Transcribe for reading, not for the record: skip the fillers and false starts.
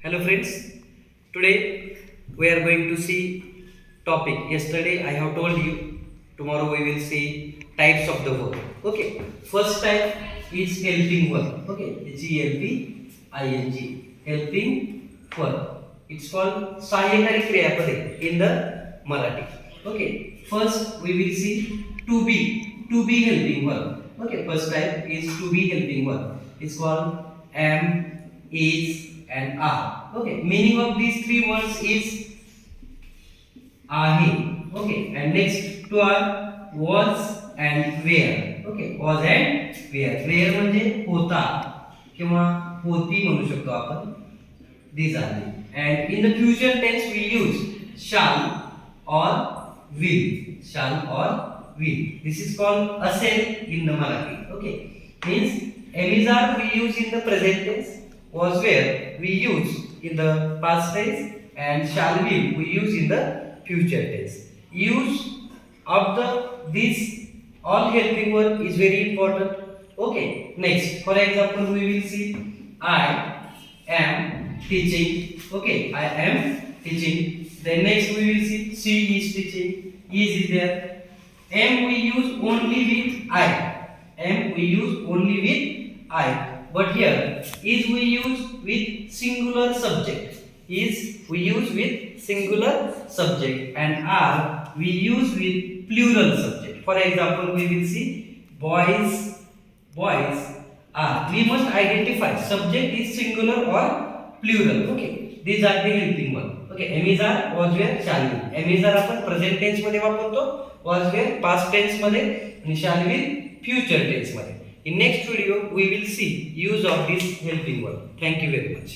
Hello friends, today we are going to see topic. Yesterday I have told you, tomorrow we will see types of the verb. Okay, first type is helping verb. Okay, Helping, helping verb. It's called सहाय्यकारी क्रियापदे in the Marathi. Okay, first we will see to be helping verb. Okay, first type is to be helping verb. It's called am, is, and are. Okay, meaning of these three words is ahe. Okay, and next two are was and where. Okay, was and where. Where म्हणजे होता किंवा होती म्हणू शकतो आपण. These are the. And in the future tense we use shall or will. Shall or will. This is called असेल in the Marathi. Okay, means am we use in the present tense, was where we use in the past tense, and shall will we use in the future tense. Use of the this all helping verb is very important. Okay, next for example we will see I am teaching. Okay, I am teaching. Then next we will see she is teaching. Is there. Am we use only with I. Am we use only with I. But here is we use with singular subject. Is we use with singular subject, and are we use with plural subject. For example, we will see boys are. We must identify subject is singular or plural. Okay, these are the helping verb. Okay, am is are, was where, shall be. Am is are आपण present tense मध्ये वापरतो, was where past tense मध्ये, आणि shall be future tense मध्ये. In next video we will see use of this helping verb. Thank you very much.